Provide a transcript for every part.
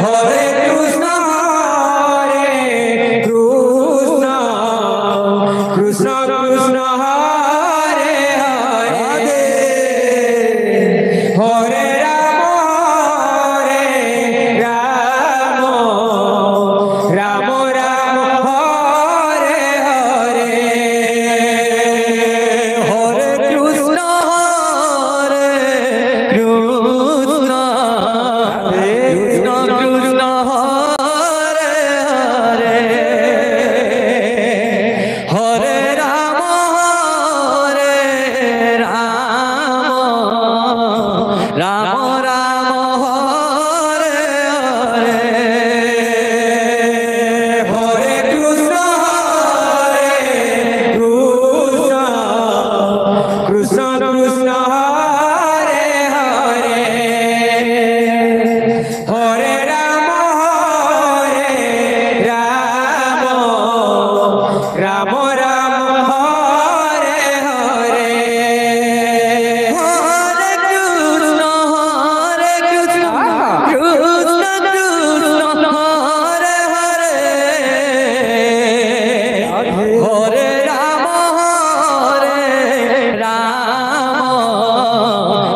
Hare Krishna Krishna Krishna Hare Hare Hare Ram Ram Ram Hare Hare Hare Krishna Krishna Krishna Hare Hare Hare Ram Ram Ram Hare Hare Hare Krishna Krishna Krishna Hare Hare Hare Ram Ram Ram Hare Hare Hare Krishna Krishna Krishna Hare Hare Hare Ram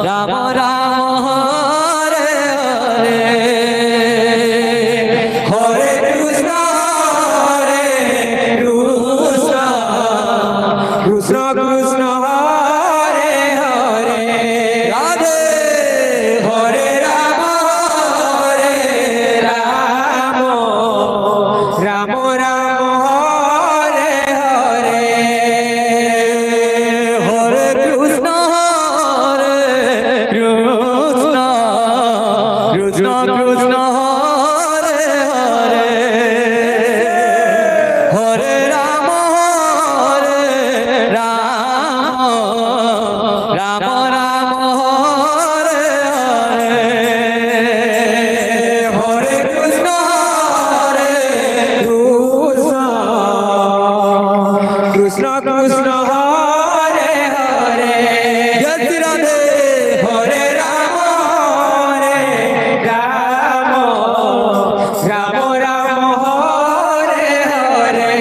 Ram Ram Hare Hare Hare Krishna Krishna Krishna Hare Hare Radhe Hare Ram Ram Ram Hare Hare Hare Krishna Krishna Krishna Krishna Hare Hare Hare Ram Ram Ram Hare Hare Hare Krishna Krishna Krishna Hare Hare Joy Radhe Hare Ram Ram Ram Hare Hare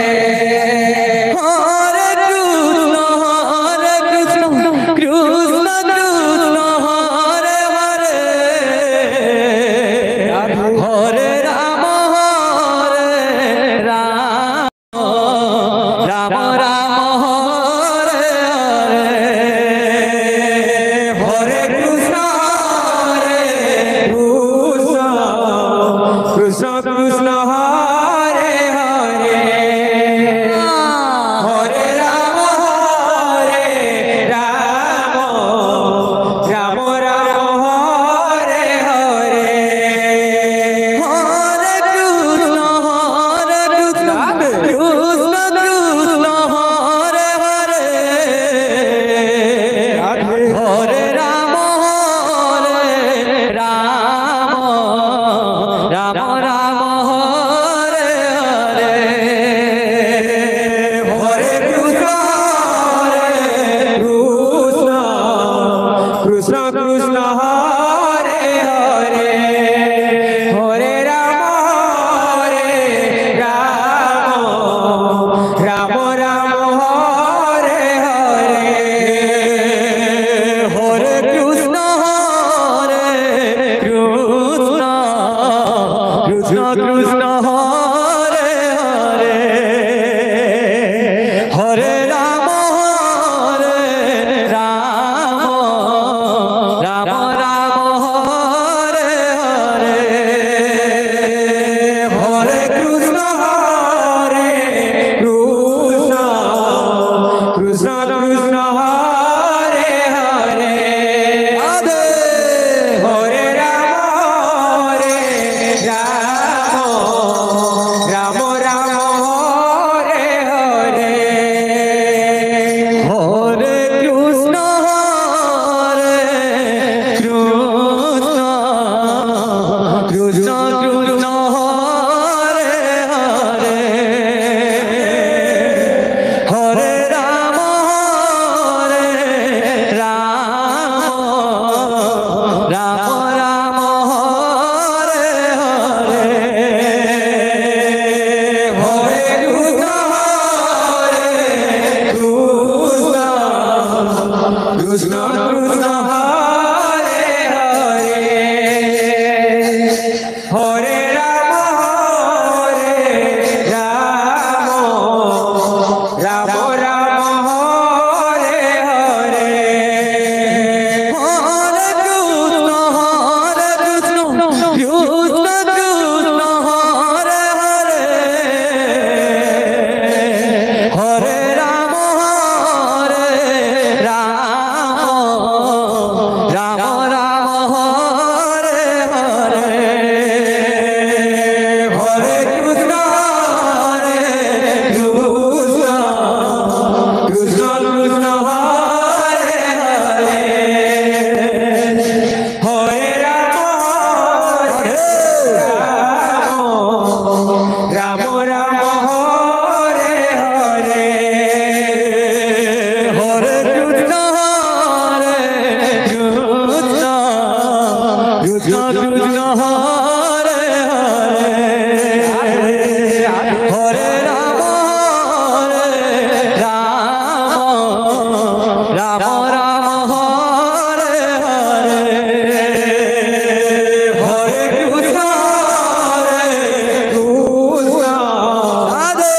Hare Krishna Krishna Krishna Hare Hare Hare Ram Ram Ram Hare Hare Hare Krishna Krishna Krishna Hare Hare Hare Ram Ram Ram Hare Hare Hare Krishna Krishna Krishna Hare Hare Hare Ram Ram Ram Hare Hare Hare Krishna Krishna Krishna Hare Hare Hare Ram Ram Ram Hare Hare Hare Krishna Krishna Krishna Krishna Hare Hare Hare Ram Ram Ram Hare Hare Hare Krishna Krishna Krishna Hare Hare Radhe Hare Ram Ram Ram Hare Hare Hare Krishna Krishna Krishna Hare Hare Hare Ram Ram Ram Hare Hare Hare Ram Ram Ram Hare Hare Hare Krishna Krishna Krishna Hare Hare Hare Ram Ram Ram Hare Hare Hare Krishna Krishna Krishna Krishna Hare Hare Hare Ram Ram Ram Hare Hare Hare Krishna Krishna Krishna Hare Hare Hare Ram Ram Ram Hare Hare Hare Krishna Radhe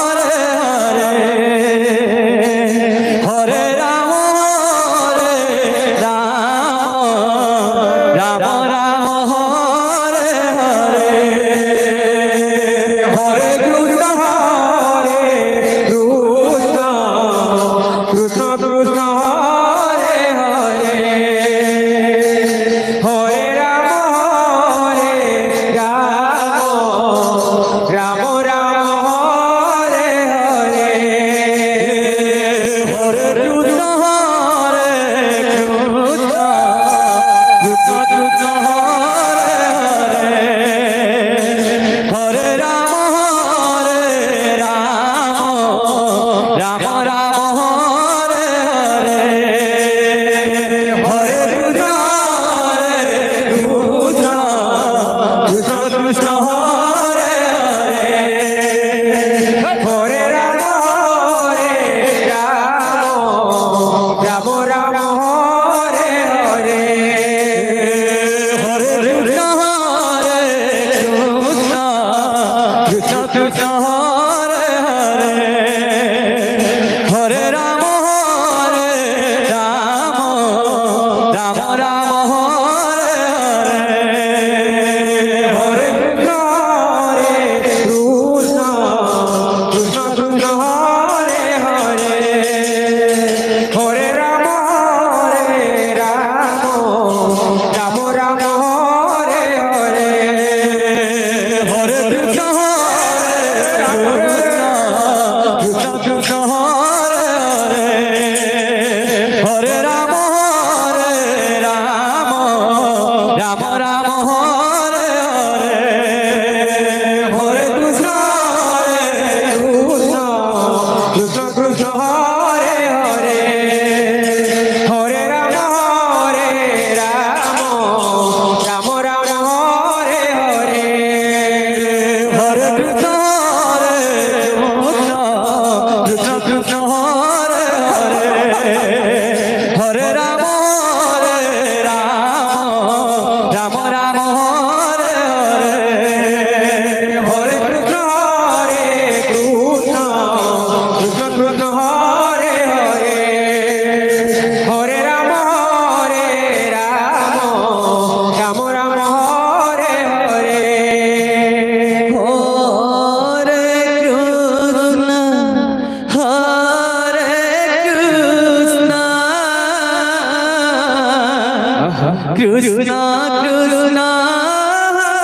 Hare Hare Hare Ram Ram Ram Hare Hare Hare Krishna Krishna Krishna Hare Hare Hare Ram Ram Ram Hare Hare Hare Krishna Krishna Krishna Hare Hare Hare Ram Ram Ram Hare Hare Hare Krishna Krishna Krishna Hare Hare Hare Ram Ram Ram Hare Hare Hare Krishna Krishna Krishna Hare Hare Hare Ram Ram Ram Hare Hare Hare Krishna Krishna Krishna Hare Hare Hare Ram Ram Ram Hare Hare Hare Krishna Krishna Krishna Hare Hare Hare Ram Ram Ram Hare Hare Hare Krishna Krishna Krishna Hare Hare Hare Ram Ram Ram Hare Hare Hare Krishna Krishna Krishna Hare Hare Hare Ram Ram Ram Hare Hare Hare Krishna Krishna Krishna Hare Hare Hare Ram Ram Ram Hare Hare Hare Krishna Krishna Krishna Hare Hare Hare Ram Ram Ram Hare Hare Hare Krishna Krishna Krishna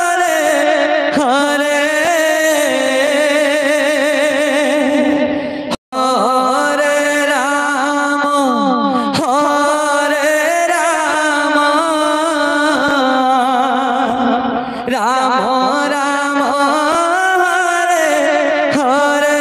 Hare Hare Hare Ram Ram Ram Hare Hare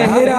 Hare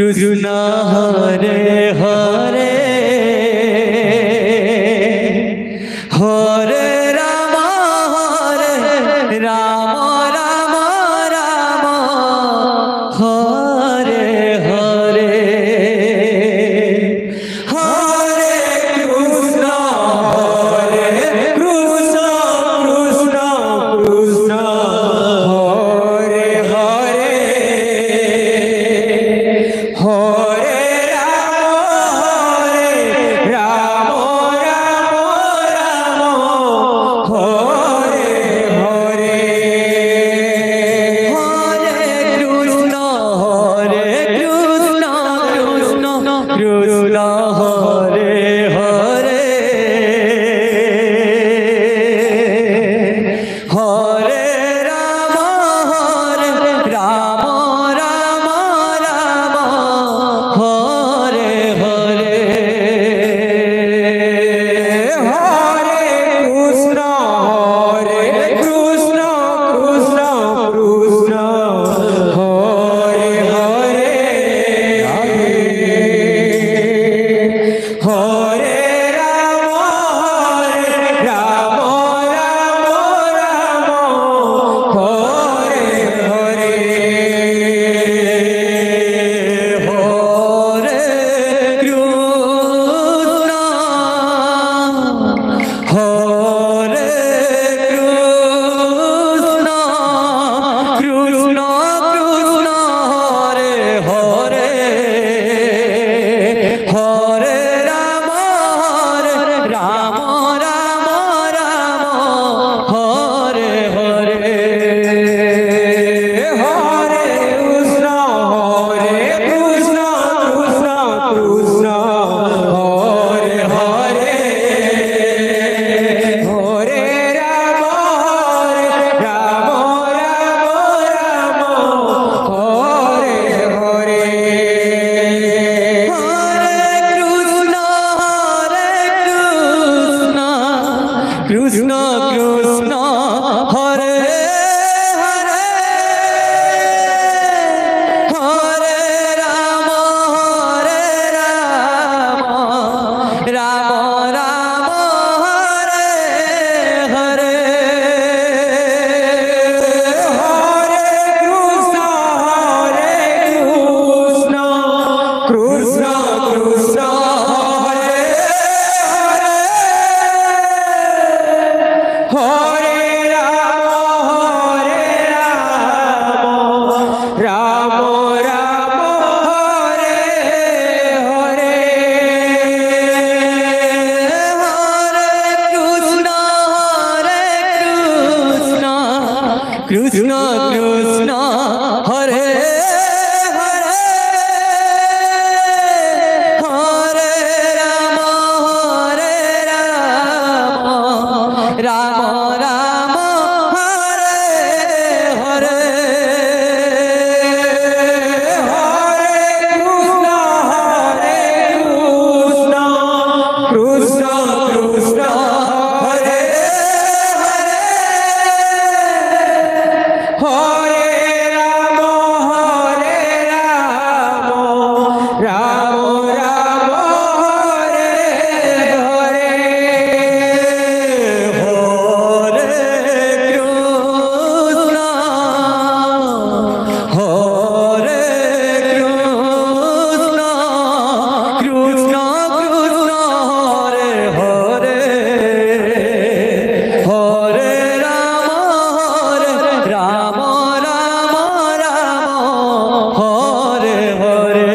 Krishna Hare Hare Hare Ram Ram Ram Ram Hare Hare Hare Krishna Hare Krishna Krishna Krishna Hare Hare Hare Ram Ram Ram Hare Hare Hare Krishna Krishna Krishna Hare Hare Hare Ram Ram Ram Ram Hare Hare Hare Krishna Krishna Krishna Krishna Hare Hare Hare Ram Ram Ram Hare Hare Hare Krishna Hare Krishna Krishna Krishna Hare Hare Hare Ram Ram Ram Ram Hare Hare Hare Krishna Krishna Krishna Krishna Hare Hare Hare Ram Ram Ram Ram Hare Hare Hare Krishna Krishna Krishna Hare Hare Hare Ram Ram Ram Hare Hare Hare Krishna Krishna Krishna Hare Hare Ram Ram Hare Hare Hare Krishna Krishna Krishna Hare Hare Hare Ram Ram Ram Hare Hare Hare Krishna Krishna Krishna Hare Hare Ram Ram Ram Hare Hare Hare Krishna Hare Krishna Krishna Krishna Hare Hare Hare Ram Ram Ram Hare Hare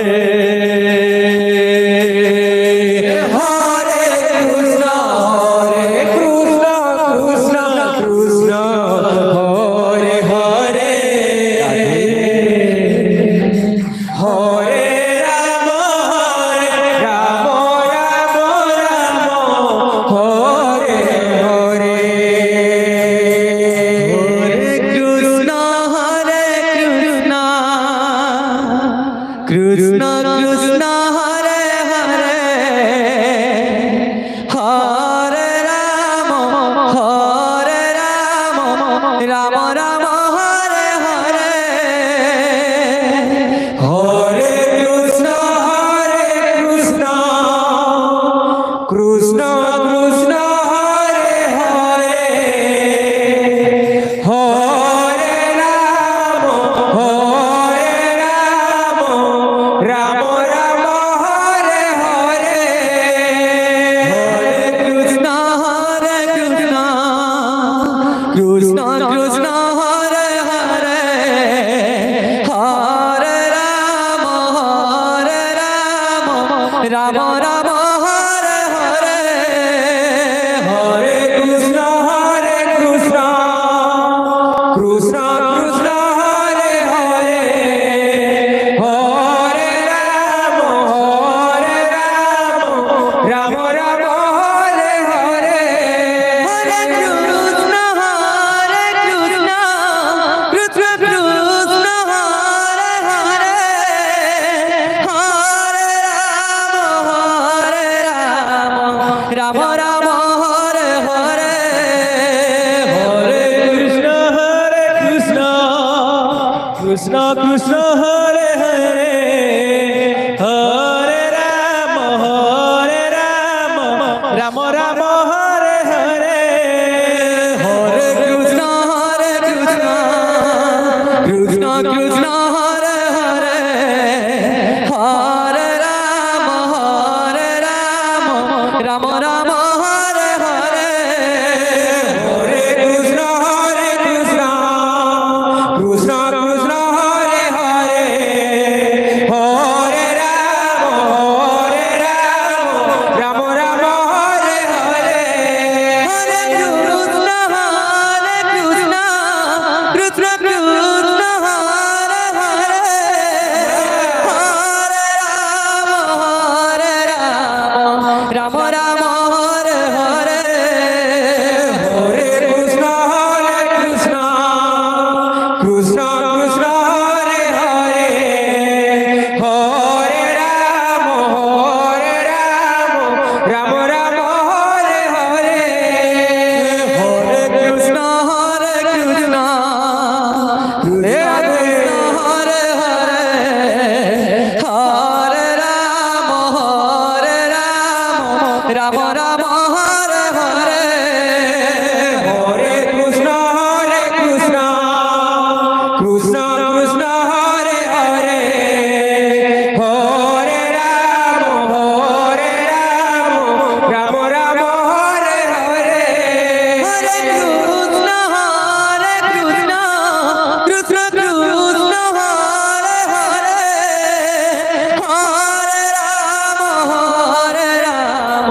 Hare Krishna Krishna Krishna Hare Hare Hare Ram Ram Ram Hare Hare Hare Krishna Krishna Krishna Hare Hare Hare Ram Ram Ram Hare Hare Hare Krishna Ram Ram Hare Hare Hare Krishna Krishna Krishna Hare Hare Hare Ram Ram Ram Hare Hare Hare Krishna Krishna Krishna Hare Hare Hare Ram Ram Hare Hare Hare Krishna Krishna Krishna Hare Hare Hare Ram Ram Ram Hare Hare Hare Krishna Krishna Krishna Hare Hare Hare Ram Ram Ram Hare Hare Hare Krishna Krishna Krishna Krishna Hare Hare Hare Ram Ram Ram Hare Hare Hare Krishna Krishna Krishna Krishna Hare Hare Hare Ram Ram Hare Hare Hare Krishna Krishna Krishna Krishna Hare Hare Hare Ram Ram Ram Hare Hare Hare Krishna Krishna Radhe Hare Hare Hare Ram Ram Ram Hare Hare Hare Krishna Krishna Krishna Krishna Hare Hare Hare Ram Ram Ram Hare Hare Hare Krishna Krishna Krishna Krishna Hare Hare Hare Ram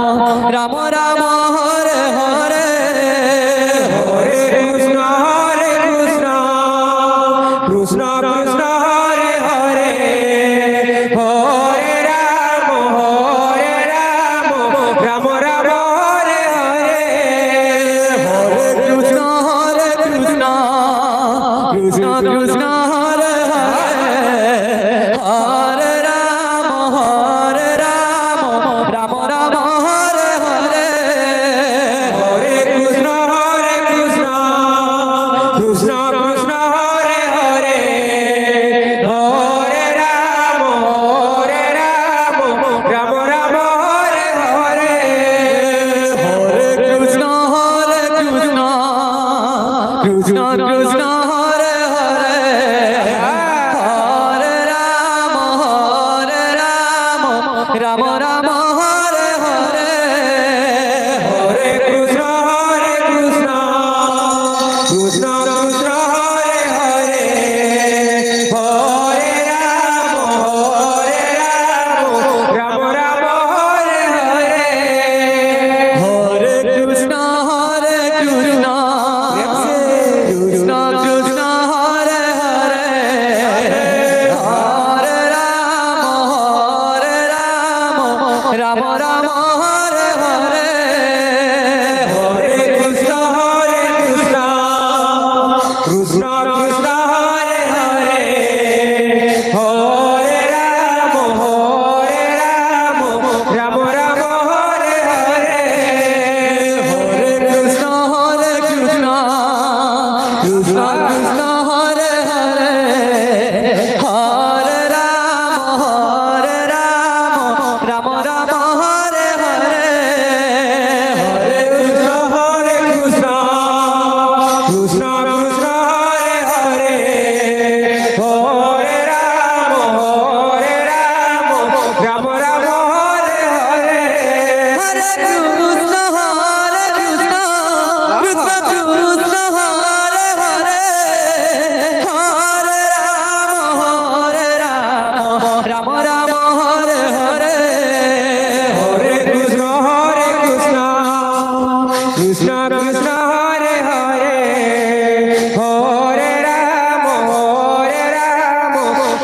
Ram Hare Hare Hare Krishna Krishna Krishna Krishna Hare Hare Hare Ram Ram Ram Hare Hare Hare Krishna Krishna Krishna Krishna Hare Hare Hare Ram Ram Ram Hare Hare Hare Krishna Krishna Krishna Krishna Hare Hare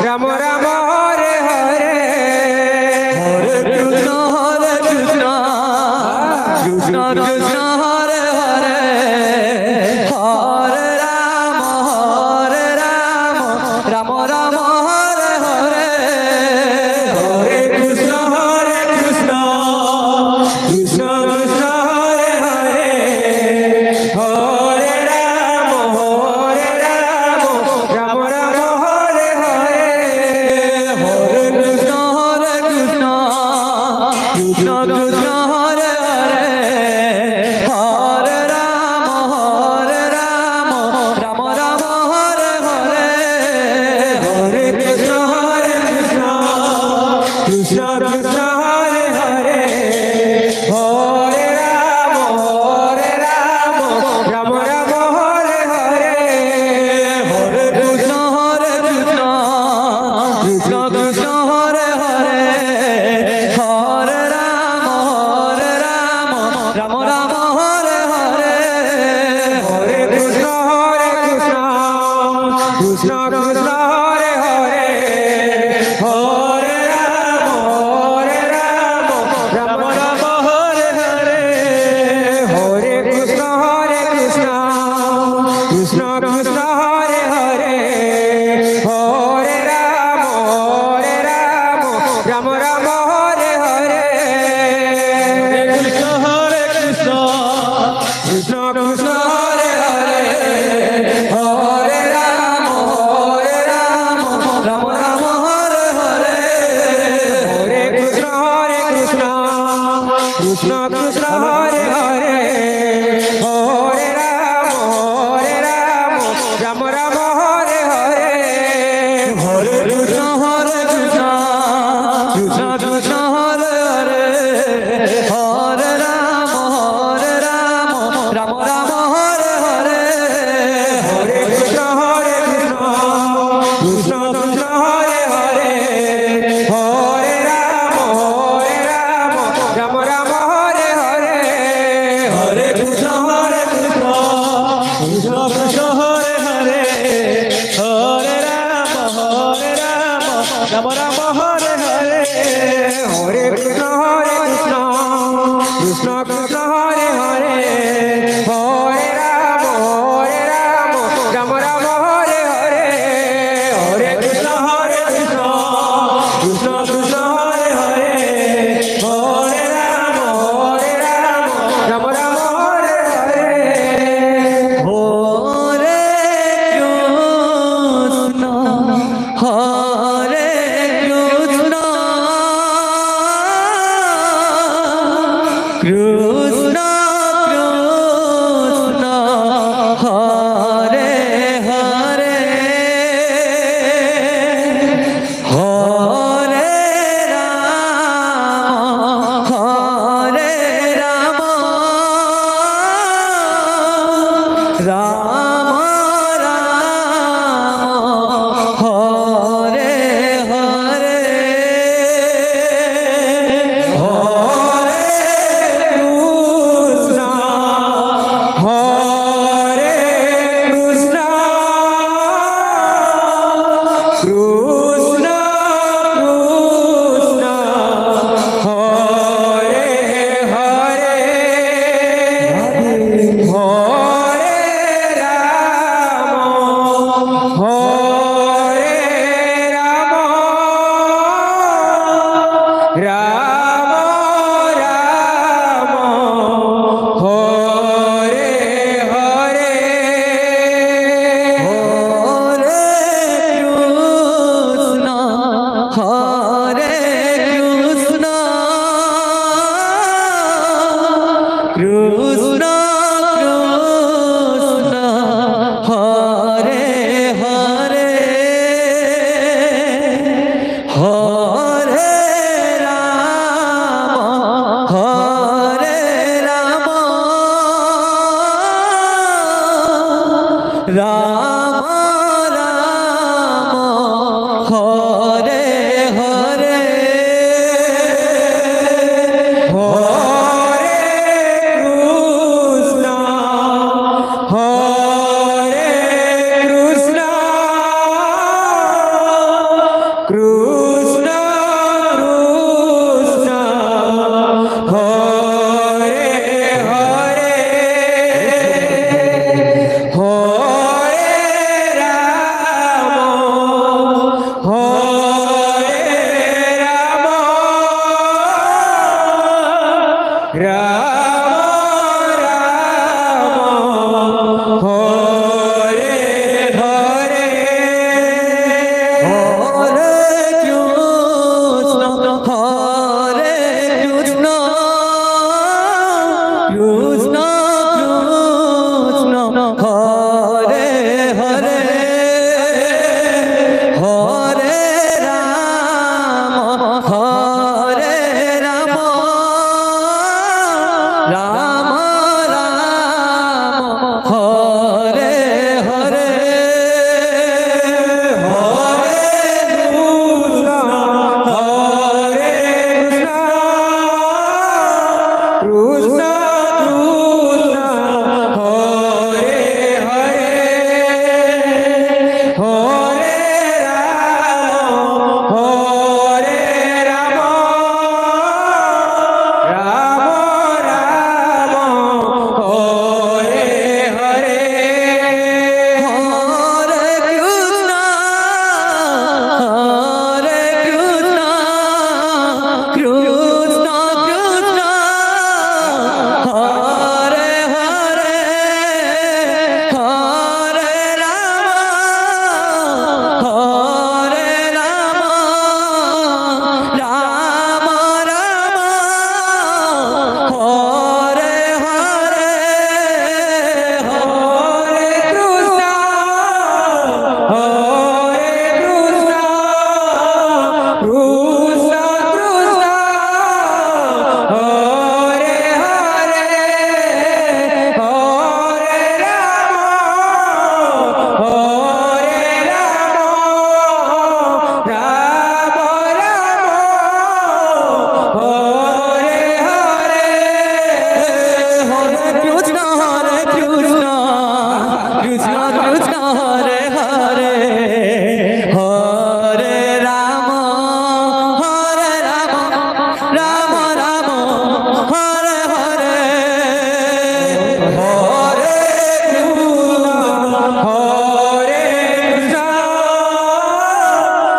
Ram Ram Hare Hare Hare Krishna Krishna Krishna Hare Hare Hare Ram Ram Ram Hare Hare Hare Krishna Krishna Krishna Hare Hare Hare Ram Ram Ram Hare Hare Hare Krishna Krishna Krishna Krishna Hare Hare Hare Ram Ram Ram Hare Hare Hare Krishna Krishna Krishna Krishna Hare Hare Hare Ram Ram Ram Hare Hare Hare Krishna Krishna Krishna Krishna Hare Hare Hare Ram Ram Ram Hare Hare Hare Krishna Krishna Krishna Krishna Hare Hare Hare Ram Ram Ram Hare Hare Hare Krishna Krishna Krishna Krishna Hare Hare Hare Ram Ram Ram Hare Hare Krishna Krishna Krishna Krishna Hare Hare Hare Ram Ram Ram Hare Hare Hare Krishna Krishna Krishna Krishna Hare Hare Hare Ram Ram Ram Hare Hare Hare Krishna Krishna Krishna Krishna Hare Hare Hare Ram Ram Ram Hare Hare Hare Krishna Krishna Krishna Hare Hare Hare Ram Ram Ram Hare Hare Hare Krishna Krishna Krishna Krishna Hare Hare Hare Ram Ram Ram Hare Hare Hare Krishna Krishna Krishna Krishna Hare Hare Hare Ram Ram Ram Hare Hare Hare Krishna Krishna Krishna Krishna Hare Hare Hare Ram Ram Ram Hare Hare Hare Krishna Hare Krishna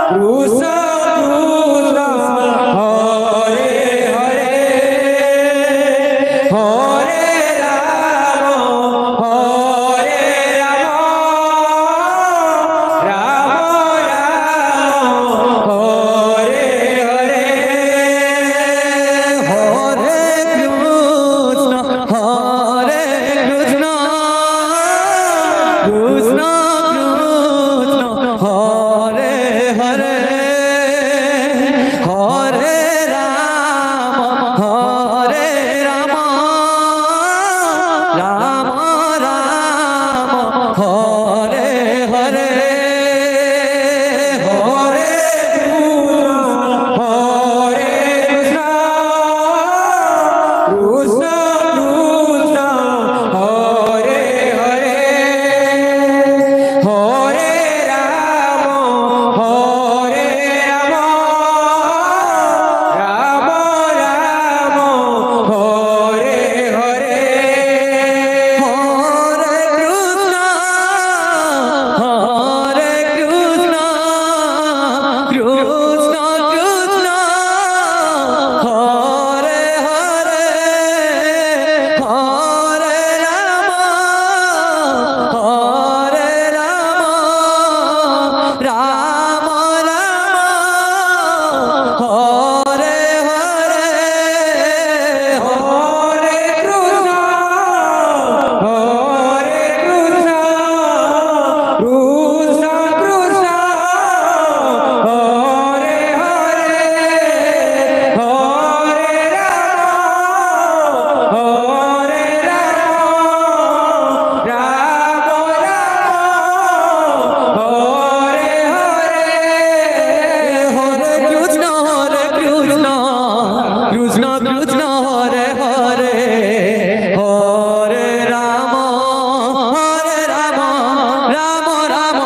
Krishna Krishna Hare Hare Hare Ram Ram Ram Hare Hare Hare Krishna Krishna Krishna Hare Hare Hare Ram Ram Ram Hare Hare Hare Krishna Krishna Krishna Hare Hare Hare Ram Ram Ram Hare Hare Hare Krishna Krishna Krishna Hare Hare Hare Ram Ram Ram Hare Hare Hare Krishna Krishna Krishna Hare Hare Hare Ram Ram Ram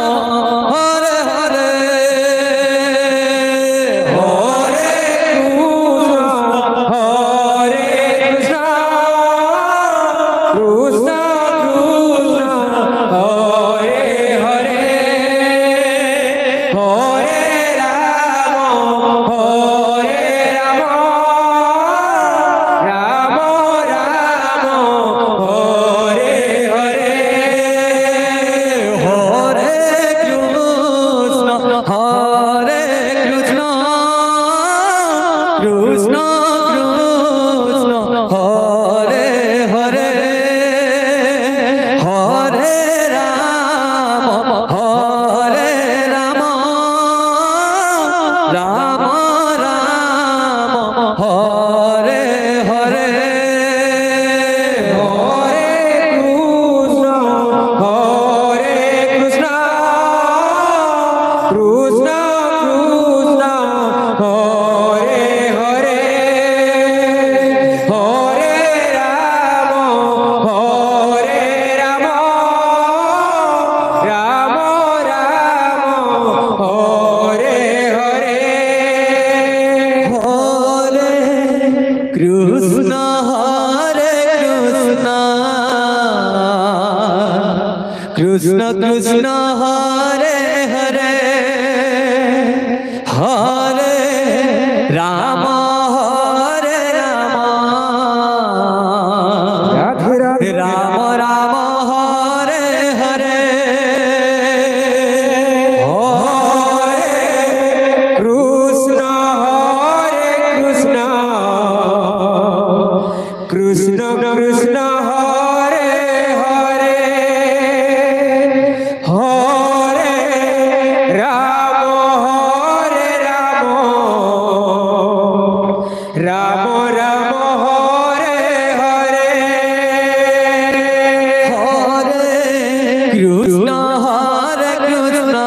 Hare Hare Hare Krishna Krishna Krishna Hare Hare Hare Ram Ram Ram Hare Hare Hare Krishna Krishna Hare Hare Hare Ram Ram Ram Hare Hare Hare Krishna Krishna Krishna Hare Hare Hare Ram Ram Ram Hare Hare Hare Krishna Krishna Krishna Hare Hare Hare Ram Ram Ram Hare Hare Hare Krishna Krishna Krishna Hare Hare Hare Ram Ram Ram Hare Hare Hare Krishna Krishna Krishna Hare Hare Hare Ram Ram Ram Hare Hare Hare Krishna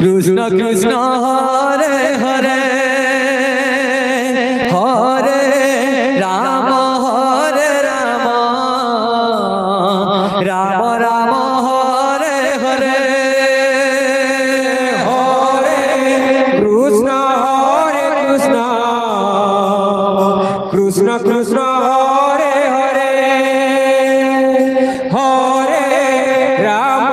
Krishna Krishna Hare Hare Hare Ram Ram Ram Hare Hare Hare Krishna Krishna Krishna Hare Hare Hare Ram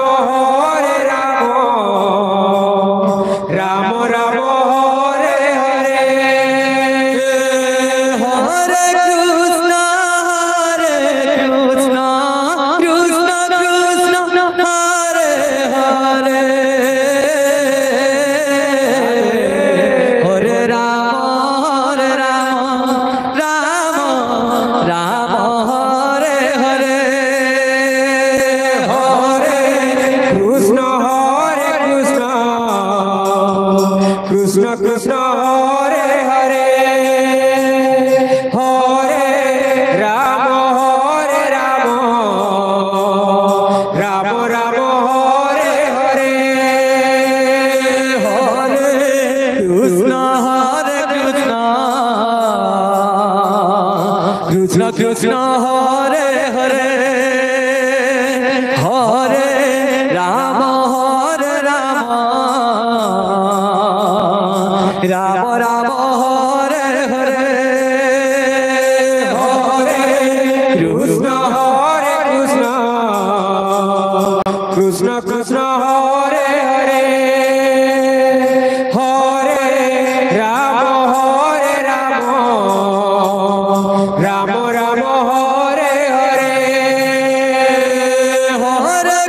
Krishna Hare Hare Hare Ram Ram Ram Hare Hare Hare Krishna Krishna Krishna Hare Hare Hare Ram Ram Ram Hare Hare Hare Krishna Krishna Krishna Hare Hare Hare Ram Ram Ram Hare Hare Hare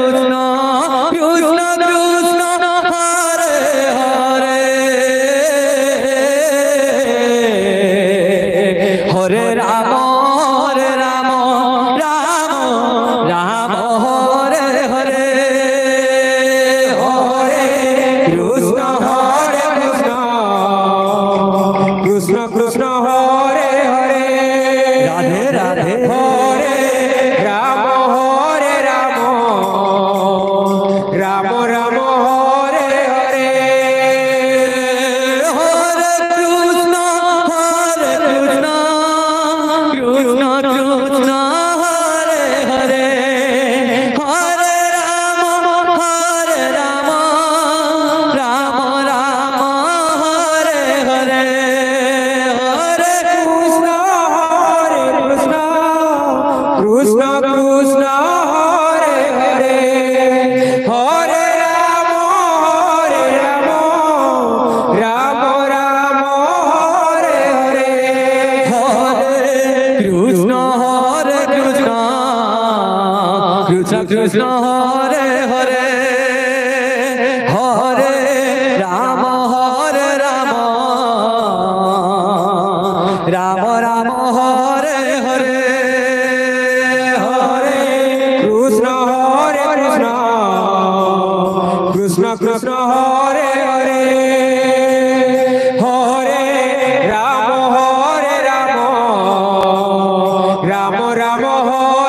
Krishna Krishna Krishna Hare Hare Hare Ram Ram Ram Hare Hare Hare Krishna Krishna Krishna Hare Hare Radhe Radhe Hare Ram Ram Ram Hare Hare Hare Krishna Krishna Krishna Hare Hare Hare Ram Ram Ram Hare Hare Hare Krishna Krishna Krishna Hare Hare Hare Ram Ram Ram Hare Hare Hare Krishna Krishna Krishna Hare Hare Hare Ram Ram Ram Hare Hare Hare Krishna Krishna Krishna Hare Hare Hare Ram Ram Ram Hare Hare Hare Krishna Krishna Krishna Hare Hare Hare Ram Ram Ram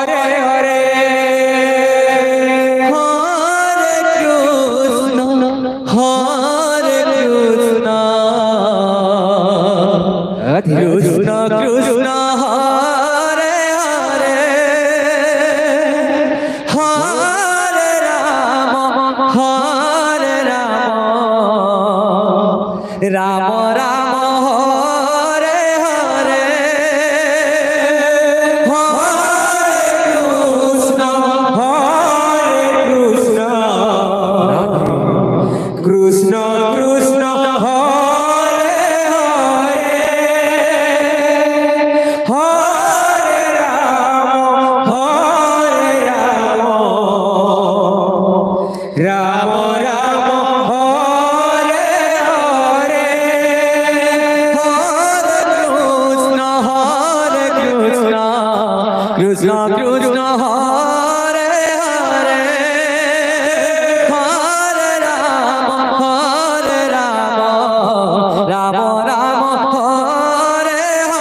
Hare Hare Hare Krishna Krishna Krishna Hare Hare Ram Ram Ram Hare Hare Hare Krishna Krishna Krishna Hare Hare Hare Ram Ram Ram Hare Hare Hare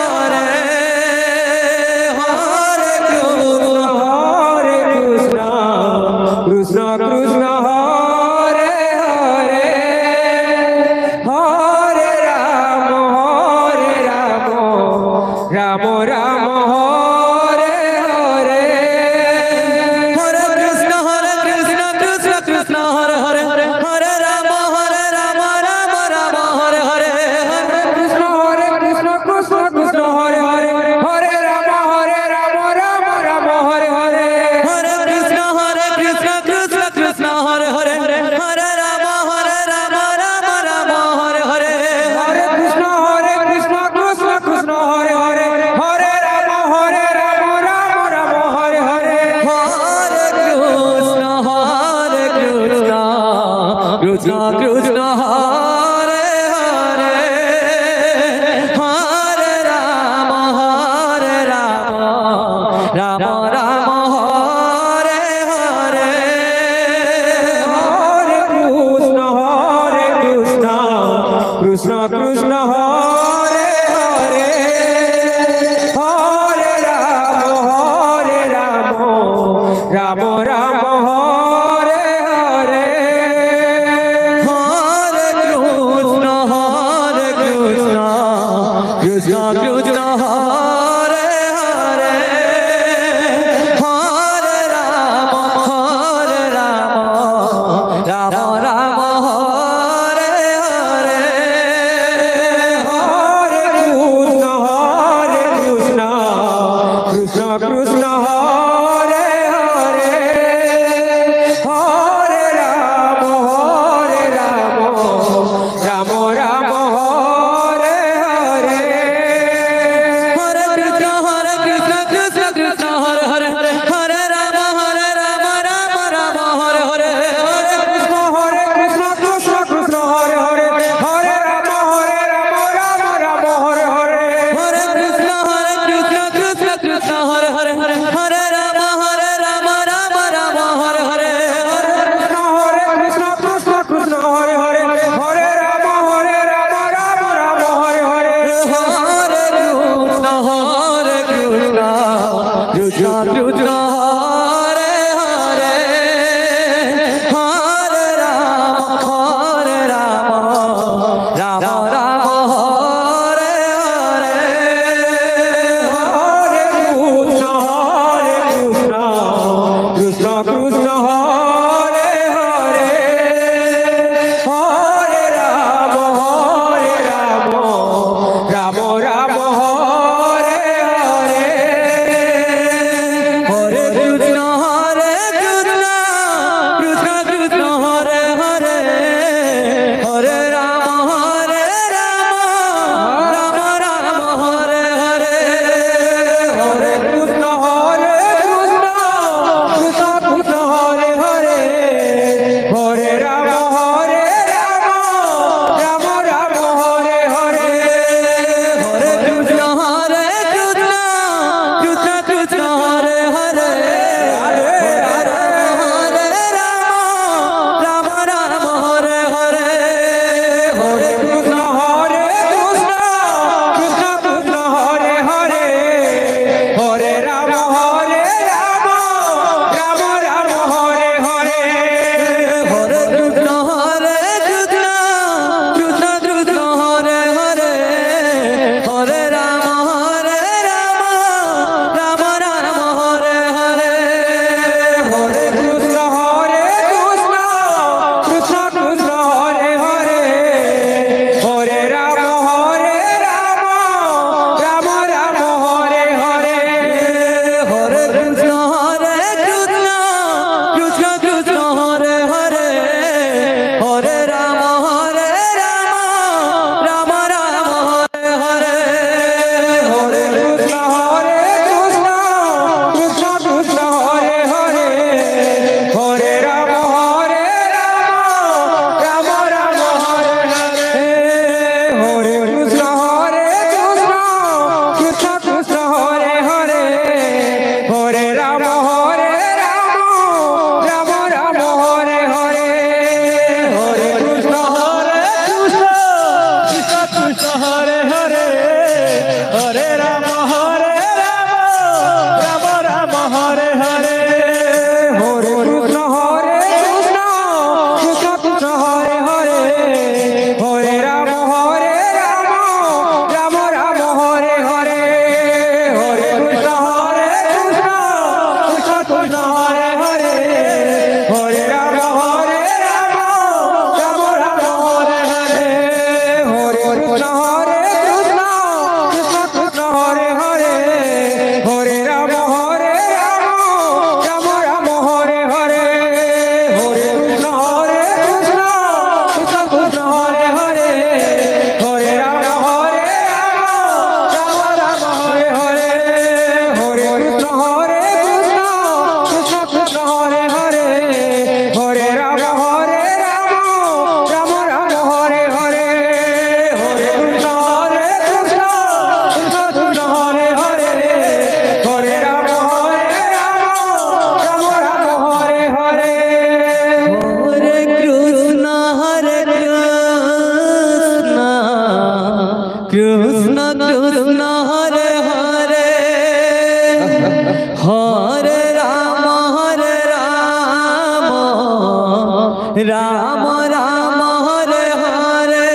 Krishna Krishna Krishna Hare Hare Hare Ram Ram Ram Hare Hare Hare Krishna Krishna Krishna Hare Hare Hare Ram Ram Ram Hare Hare Hare Krishna Krishna Krishna Hare Hare Hare Ram Ram Ram Hare Hare Hare Krishna Krishna Krishna Hare Hare Hare Ram Ram Ram Hare Hare Hare Krishna Krishna Krishna Hare Hare Hare Ram Ram Hare Hare Hare Krishna Krishna Krishna Hare Hare Hare Ram Ram Ram Hare Hare Hare Krishna Hare Ram Ram Ram Hare Hare Hare Krishna Krishna Krishna Hare Hare Hare Ram Ram Ram Hare Hare Hare Krishna Krishna Krishna Hare Hare Hare Ram Ram Ram Hare Hare Hare Krishna Krishna Krishna Hare Hare Hare Ram Ram Ram Hare Hare Hare Krishna Krishna Krishna Hare Hare Hare Ram Ram Ram Hare Hare Hare Krishna Krishna Krishna Hare Hare Hare Ram Ram Ram Hare Hare Hare Krishna Krishna Krishna Hare Hare Hare Ram Ram Ram Hare Hare Hare Krishna Krishna Krishna Hare Hare Hare Ram Ram Ram Hare Hare Hare Krishna Krishna Krishna Hare Hare Hare Ram Ram Ram Hare Hare Hare Krishna Krishna Krishna Hare Hare Hare Ram Ram Hare Hare Hare Krishna Krishna Krishna Hare Hare Hare Ram Ram Ram Hare Hare Hare Krishna Krishna Krishna Hare Hare Hare Ram Ram Ram Hare Hare Hare Krishna Krishna Krishna Hare Hare Hare Ram Ram Ram Hare Hare Hare Krishna Krishna Krishna Hare Hare Hare Ram Ram Ram Hare Hare Hare Krishna Krishna Krishna Hare Hare Hare Ram Ram Ram Hare Hare Hare Krishna Krishna Krishna Hare Hare Hare Ram Ram Ram Hare Hare Hare Krishna Krishna Krishna Hare Hare Hare Ram Ram Ram Hare Hare Hare Krishna Krishna Krishna Hare Hare Hare Ram Ram Ram Hare Hare Hare Krishna Krishna Krishna Hare Hare Hare Ram Ram Ram Hare Hare Hare Krishna Krishna Krishna Hare Hare Hare Ram Ram Ram Hare Hare Hare Krishna Krishna Krishna Hare Hare Hare Ram Ram Ram Hare Hare Hare Krishna Krishna Krishna Hare Hare Hare Ram Ram Ram Hare Hare Hare Krishna Krishna Krishna Hare Hare Hare Ram Ram Ram Hare Hare Hare Krishna Krishna Krishna Hare Hare Hare Ram Ram Ram Hare Hare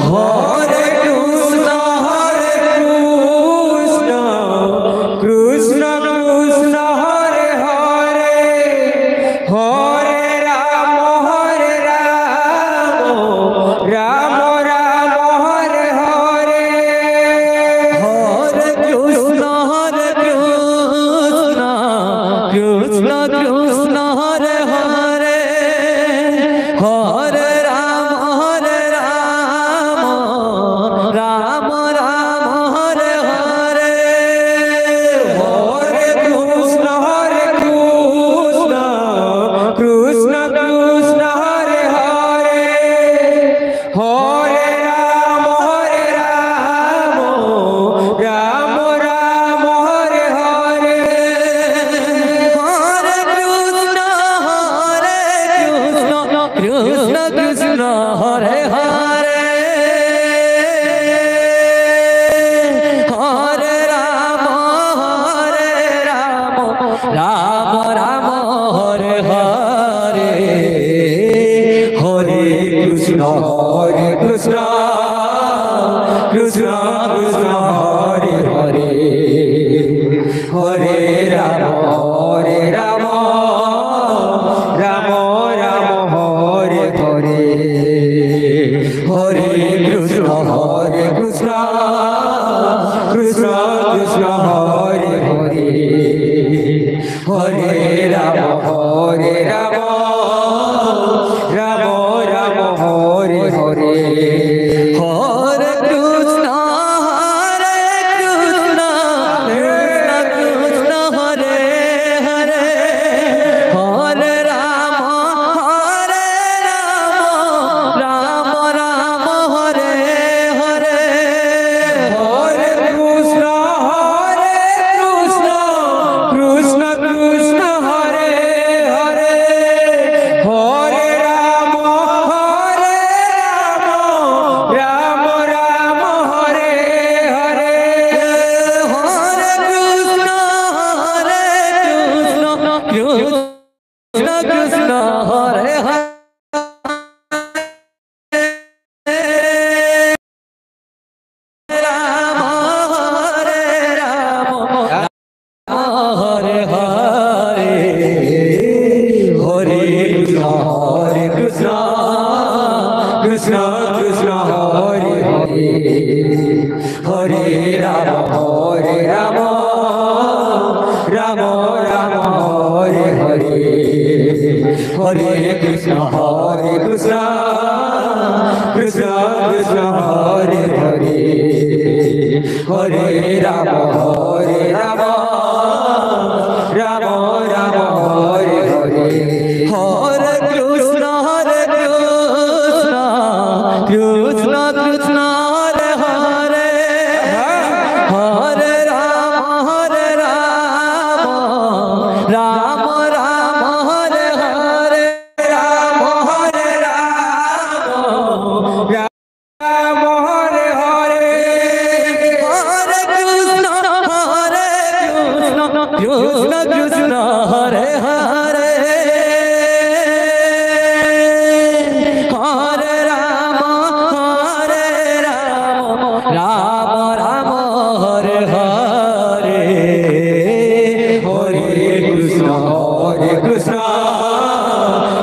Hare Krishna Krishna Krishna Hare Hare Hare Ram Ram Ram Hare Hare Hare Krishna Krishna Krishna Krishna Hare Hare Hare Ram Ram Ram Hare Hare Hare Krishna Krishna Krishna Hare Hare Hare Ram Ram Ram Hare Hare Hare Krishna Krishna Krishna Hare Hare Hare Ram Ram Ram Hare Hare Hare Krishna Krishna Krishna Hare Hare Hare Ram Ram Ram Hare Hare Hare Krishna Krishna Krishna Krishna Hare Hare Hare Ram Ram Ram Hare Hare Hare Krishna Krishna Krishna Hare Hare Hare Ram Ram Ram Hare Hare Hare Krishna Krishna Krishna Hare Hare Hare Ram Ram Ram Hare Hare Hare Krishna Krishna Krishna Hare Hare Ram Hare Hare Hare Krishna Krishna Krishna Hare Hare Hare Ram Ram Ram Hare Hare Hare Krishna Krishna Krishna Krishna Hare Hare Hare Ram Ram Ram Hare Hare Hare Krishna Krishna Krishna Hare Hare Hare Ram Ram Ram Hare Hare Ram Ram Hare Hare Hare Krishna Krishna Krishna Hare Hare Hare Ram Ram Ram Hare Hare Hare Krishna Krishna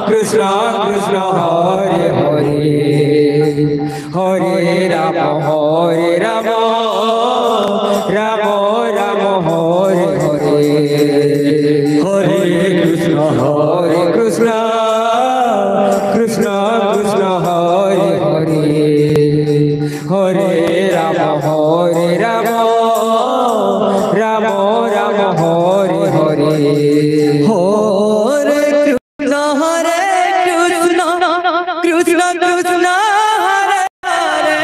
Krishna Krishna Hare Hare Hare Ram Ram Ram Hare Hare Hare Krishna Krishna Krishna Krishna Hare Hare Hare Ram Ram Ram Hare Hare Hare Krishna Krishna Krishna Hare Hare Hare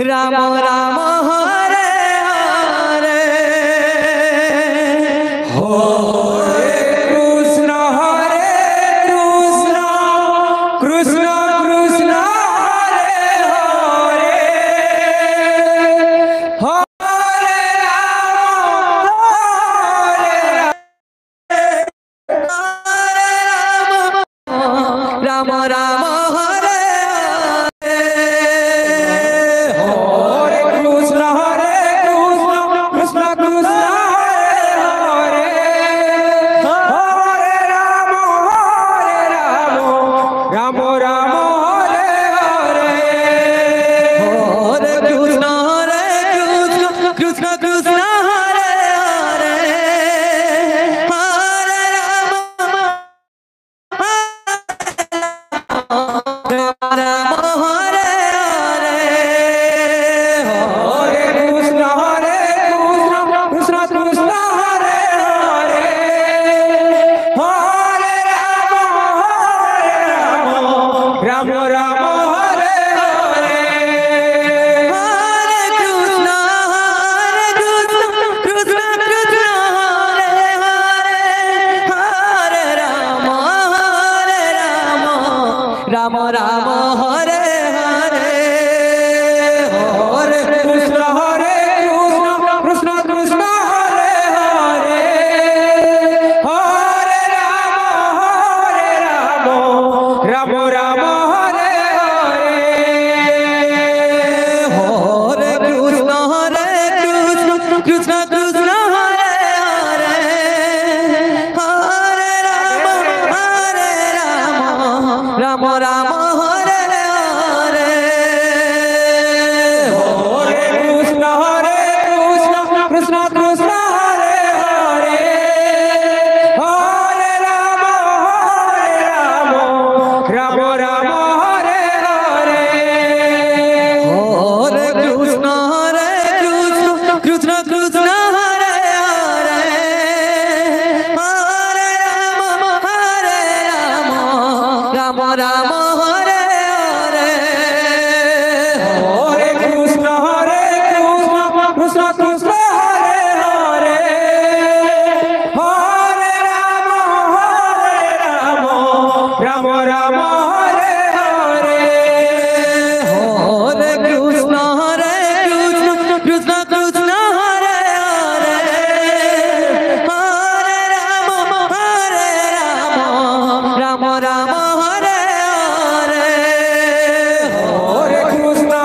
Ram Ram Hare Krishna Krishna Hare Hare Hare Rama Rama Hare Hare Hare Krishna Krishna Krishna Hare Hare Hare Rama Rama Hare Hare Hare Krishna Krishna Krishna Hare Hare Hare Rama Rama Rama Hare Hare Hare Krishna Krishna Krishna Hare Hare Hare Rama Rama Hare Hare Hare Krishna Krishna Krishna Hare Hare Hare Rama Rama Hare Hare Hare Krishna Krishna Krishna Hare Hare Hare Rama Rama Rama Hare Hare Hare Krishna Krishna Krishna Hare Hare Hare Rama Rama Hare Hare Hare Krishna Krishna Krishna Hare Hare Hare Rama Rama Hare Hare Hare Krishna Krishna Krishna Hare Hare Hare Rama Rama Hare Hare Hare Krishna Krishna Krishna Hare Hare Hare Rama Rama Hare Hare Hare Krishna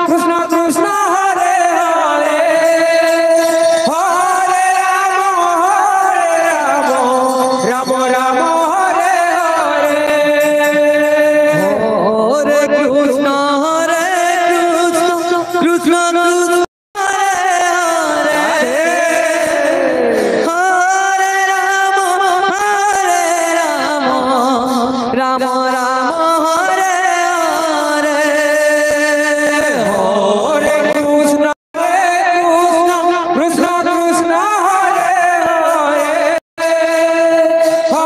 Krishna Krishna Rama Rama Hare Hare Hare Krishna Krishna Krishna Hare Hare Hare Rama Rama Rama Hare Hare Hare Krishna Krishna Krishna Hare Hare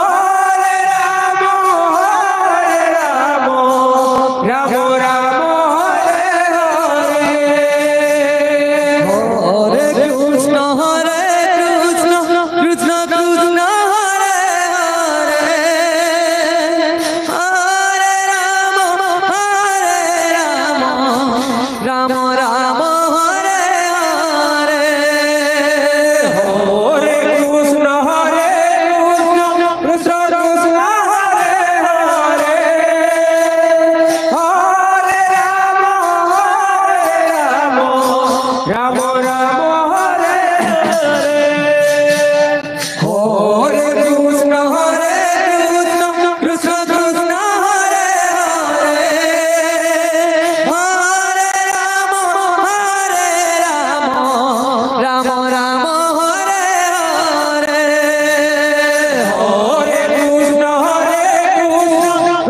Rama Rama Hare Hare Hare Krishna Krishna Krishna Hare Hare Hare Rama Rama Rama Hare Hare Hare Krishna Krishna Krishna Hare Hare Hare Rama Rama Hare Hare Hare Krishna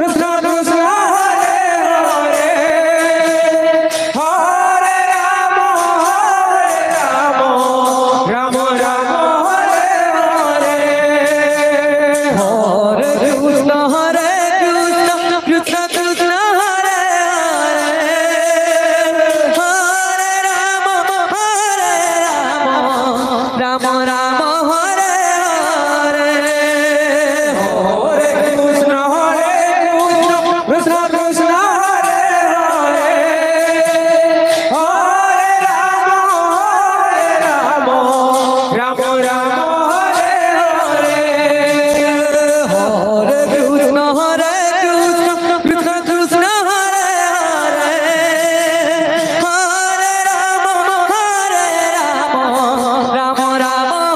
Krishna Krishna Hare Hare Hare Rama Rama Hare Hare Hare Krishna Krishna Krishna Hare Hare Rama Rama Hare Hare Hare Krishna Krishna Krishna Hare Hare Hare Rama Rama Hare Hare Hare Krishna Krishna Krishna Hare Hare Hare Rama Rama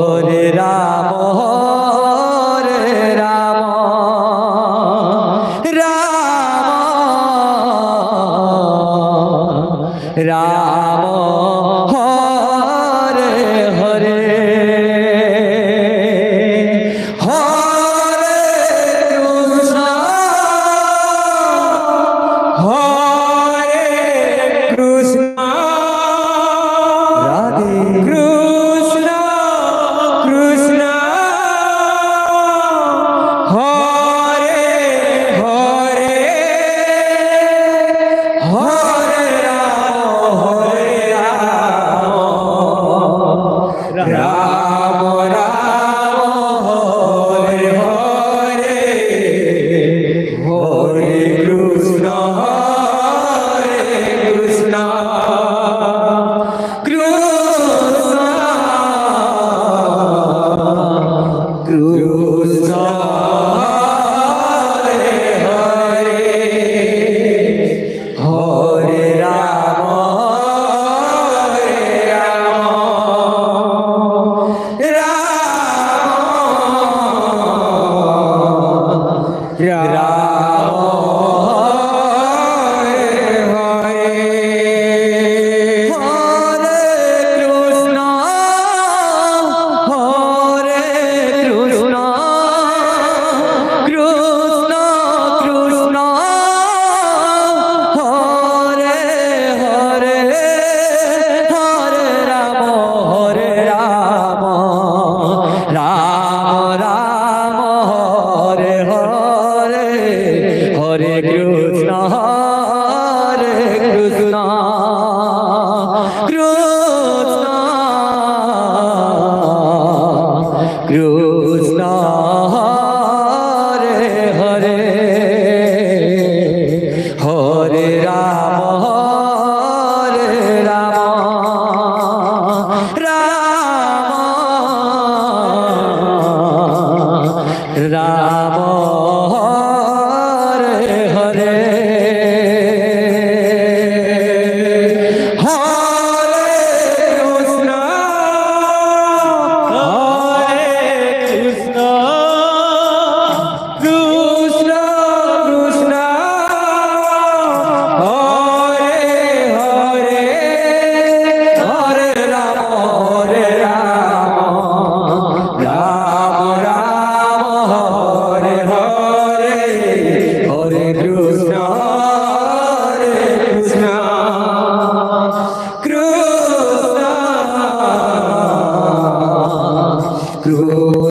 Hare Ram Ram Ram Hare Hare Hare Krishna Hare Krishna Radhe Krishna Krishna Hare Hare Hare Ram Ram Hare Hare Hare Krishna Krishna Krishna Hare Hare Hare Ram Hare Krishna Krishna Krishna Hare Hare Hare Rama Rama Krishna